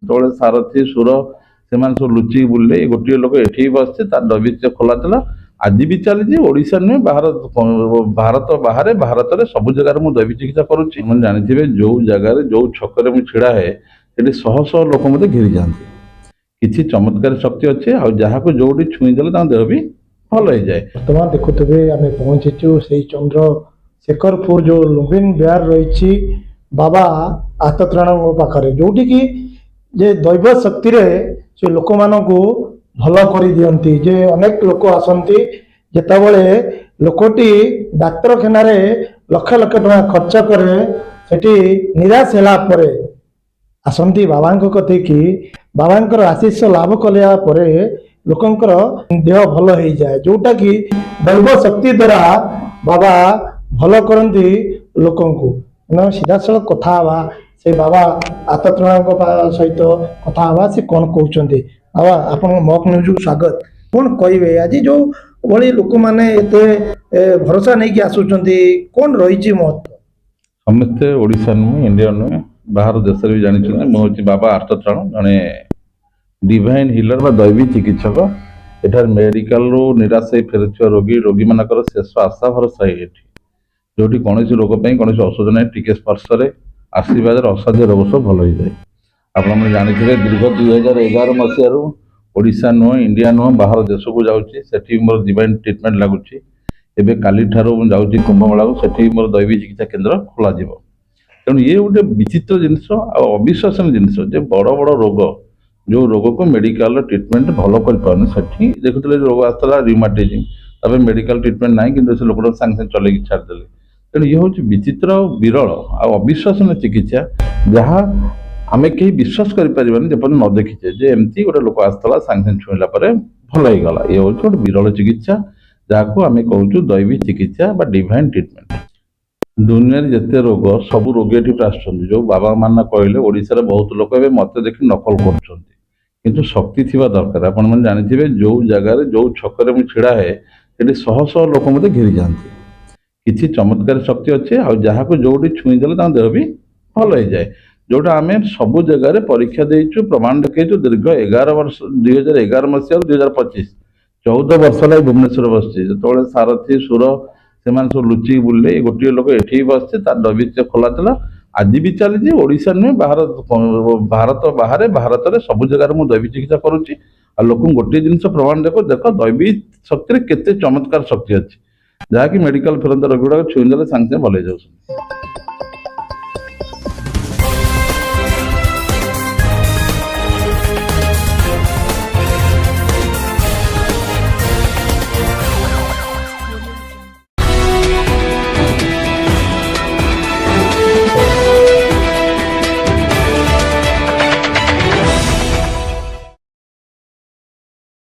ଯେତେବେଳେ ସାରଥୀ ସୁର ସେମାନେ ସବୁ ଲୁଚିକି ବୁଲିଲେ ଏ ଗୋଟିଏ ଲୋକ ଏଠି ବସିছে ତାର ଦୈବିତ୍ୟ ଖୋଲା ଥିଲା। ଆଜି ବି ଚାଲିଛି, ଓଡ଼ିଶା ନୁହେଁ ଭାରତ ବାହାରେ ଭାରତରେ ସବୁ ଜାଗାରେ ମୁଁ ଦୈବିକ ଚିକିତ୍ସା କରୁଛି। ଆପଣ ଜାଣିଥିବେ ଯୋଉ ଜାଗାରେ ଯୋଉ ଛକରେ ମୁଁ ଛିଡ଼ା ହୁଏ ସେଠି ଶହ ଶହ ଲୋକ ମୋତେ ଘେରି ଯାଆନ୍ତି। କିଛି ଚମତ୍କାର ଶକ୍ତି ଅଛି, ଆଉ ଯାହାକୁ ଯୋଉଠି ଛୁଇଁ ଦେଲେ ତାଙ୍କ ଦେହ ବି ଭଲ ହେଇଯାଏ। ବର୍ତ୍ତମାନ ଦେଖୁଥିବେ ଆମେ ପହଞ୍ଚିଛୁ ସେଇ ଚନ୍ଦ୍ରଶେଖରପୁର ଯୋଉ ଲୁମ୍ବିନ ବିହାର ରହିଛି ବାବା ଆତତ୍ରାଣଙ୍କ ପାଖରେ, ଯୋଉଠିକି ଯେ ଦୈବ ଶକ୍ତିରେ ସେ ଲୋକମାନଙ୍କୁ ଭଲ କରିଦିଅନ୍ତି। ଯେ ଅନେକ ଲୋକ ଆସନ୍ତି, ଯେତେବେଳେ ଲୋକଟି ଡାକ୍ତରଖାନାରେ ଲକ୍ଷ ଲକ୍ଷ ଟଙ୍କା ଖର୍ଚ୍ଚ କରେ, ସେଠି ନିରାଶ ହେଲା ପରେ ଆସନ୍ତି ବାବାଙ୍କ କତିକି। ବାବାଙ୍କର ଆଶୀଷ ଲାଭ କଲା ପରେ ଲୋକଙ୍କର ଦେହ ଭଲ ହେଇଯାଏ, ଯୋଉଟା କି ଦୈବ ଶକ୍ତି ଦ୍ୱାରା ବାବା ଭଲ କରନ୍ତି ଲୋକଙ୍କୁ। ଆମେ ସିଧାସଳଖ କଥା ହେବା ସେ ବାବା ଆତତ୍ରାଣଙ୍କ ସହିତ କଥା ହେବା, ସେ କ'ଣ କହୁଛନ୍ତି। ବାବା, ଆପଣଙ୍କ ମକ୍ ନ୍ୟୁଜକୁ ସ୍ୱାଗତ। କ'ଣ କହିବେ ଆଜି ଯୋଉ ଭଳି ଲୋକମାନେ ଏତେ ଭରସା ନେଇକି ଆସୁଛନ୍ତି, କ'ଣ ରହିଛି ମହତ୍ଵ? ସମସ୍ତେ ଓଡ଼ିଶା ନୁହେଁ, ଇଣ୍ଡିଆ ନୁହେଁ, ବାହାର ଦେଶରେ ବି ଜାଣିଛନ୍ତି ମୁଁ ହେଉଛି ବାବା ଆର୍ତ୍ତତ୍ରାଣ, ଜଣେ ଡିଭାଇନ୍ ହିଲର ବା ଦୈବୀ ଚିକିତ୍ସକ। ଏଠାରେ ମେଡିକାଲରୁ ନିରାଶ ହେଇ ଫେରୁଥିବା ରୋଗୀମାନଙ୍କର ଶେଷ ଆଶା ଭରସା ଏଠି, ଯୋଉଠି କୌଣସି ରୋଗ ପାଇଁ କୌଣସି ଔଷଧ ନାହିଁ, ଟିକେ ସ୍ପର୍ଶରେ ଆଶୀର୍ବାଦରେ ଅସାଧ୍ୟ ରୋଗ ସବୁ ଭଲ ହେଇଯାଏ। ଆପଣମାନେ ଜାଣିଥିବେ ଦୀର୍ଘ 2011 ମସିହାରୁ ଓଡ଼ିଶା ନୁହେଁ, ଇଣ୍ଡିଆ ନୁହେଁ, ବାହାର ଦେଶକୁ ଯାଉଛି, ସେଠି ମୋର ଡିଭାଇନ୍ ଟ୍ରିଟମେଣ୍ଟ ଲାଗୁଛି। ଏବେ କାଲିଠାରୁ ମୁଁ ଯାଉଛି କୁମ୍ଭମେଳାକୁ, ସେଠି ମୋର ଦୈବୀ ଚିକିତ୍ସା କେନ୍ଦ୍ର ଖୋଲାଯିବ। ତେଣୁ ଇଏ ଗୋଟେ ବିଚିତ୍ର ଜିନିଷ ଆଉ ଅବିଶ୍ୱାସନୀୟ ଜିନିଷ ଯେ ବଡ଼ ବଡ଼ ରୋଗ, ଯେଉଁ ରୋଗକୁ ମେଡିକାଲର ଟ୍ରିଟମେଣ୍ଟ ଭଲ କରିପାରୁନି, ସେଠି ଦେଖୁଥିଲେ ରୋଗ ଆସିଥିଲା ରିଉମାଟିଜମ, ତାପରେ ମେଡିକାଲ ଟ୍ରିଟମେଣ୍ଟ ନାହିଁ, କିନ୍ତୁ ସେ ଲୋକଟା ସାଙ୍ଗେ ସାଙ୍ଗେ ଚଲେଇକି ଛାଡ଼ିଦେଲେ। ତେଣୁ ଇଏ ହେଉଛି ବିଚିତ୍ର ଆଉ ବିରଳ ଆଉ ଅବିଶ୍ୱାସନୀୟ ଚିକିତ୍ସା, ଯାହା ଆମେ କେହି ବିଶ୍ୱାସ କରିପାରିବାନି ଯେପର୍ଯ୍ୟନ୍ତ ନ ଦେଖିଛେ ଯେ ଏମିତି ଗୋଟେ ଲୋକ ଆସିଥିଲା ସାଙ୍ଗେ ସାଙ୍ଗେ ଛୁଇଁଲା ପରେ ଭଲ ହେଇଗଲା। ଇଏ ହେଉଛି ଗୋଟେ ବିରଳ ଚିକିତ୍ସା, ଯାହାକୁ ଆମେ କହୁଛୁ ଦୈବୀ ଚିକିତ୍ସା ବା ଡିଭାଇନ୍ ଟ୍ରିଟମେଣ୍ଟ। ଦୁନିଆରେ ଯେତେ ରୋଗ, ସବୁ ରୋଗୀ ଏଠିକୁ ଆସୁଛନ୍ତି। ଯୋଉ ବାବା ମାନେ କହିଲେ ଓଡ଼ିଶାରେ ବହୁତ ଲୋକ ଏବେ ମତେ ଦେଖି ନକଲ କରୁଛନ୍ତି, କିନ୍ତୁ ଶକ୍ତି ଥିବା ଦରକାର। ଆପଣମାନେ ଜାଣିଥିବେ ଯୋଉ ଜାଗାରେ ଯୋଉ ଛକରେ ମୁଁ ଛିଡ଼ା ହୁଏ ସେଠି ଶହ ଶହ ଲୋକ ମୋତେ ଘେରି ଯାଆନ୍ତି। କିଛି ଚମତ୍କାର ଶକ୍ତି ଅଛି, ଆଉ ଯାହାକୁ ଯୋଉଠି ଛୁଇଁ ଦେଲେ ତାଙ୍କ ଦେହ ବି ଭଲ ହେଇଯାଏ। ଯୋଉଟା ଆମେ ସବୁ ଜାଗାରେ ପରୀକ୍ଷା ଦେଇଛୁ, ପ୍ରମାଣ ଦେଖେଇଛୁ। ଦୀର୍ଘ 11 ବର୍ଷ, 2011 ମସିହାରୁ 2025, 14 ବର୍ଷ ହେଲା ଭୁବନେଶ୍ୱର ବସିଛି। ଯେତେବେଳେ ସାରଥୀ ସୁର ସେମାନେ ସବୁ ଲୁଚିକି ବୁଲିଲେ ଏ ଗୋଟିଏ ଲୋକ ଏଠି ବସିছে ତାର ଦୈବିତ୍ୟ ଖୋଲା ଥିଲା। ଆଜି ବି ଚାଲିଛି, ଓଡ଼ିଶା ନୁହେଁ ଭାରତ ବାହାରେ ଭାରତରେ ସବୁ ଜାଗାରେ ମୁଁ ଦୈବୀ ଚିକିତ୍ସା କରୁଛି। ଆଉ ଲୋକଙ୍କୁ ଗୋଟିଏ ଜିନିଷ ପ୍ରମାଣ ଦେଖ ଦୈବୀ ଶକ୍ତିରେ କେତେ ଚମତ୍କାର ଶକ୍ତି ଅଛି, ଯାହାକି ମେଡିକାଲ ଫେରନ୍ତା ରୋଗୀ ଗୁଡ଼ାକ ଛୁଇଁ ଦେଲେ ସାଙ୍ଗେ ସାଙ୍ଗେ ଭଲ ହେଇଯାଉଛନ୍ତି।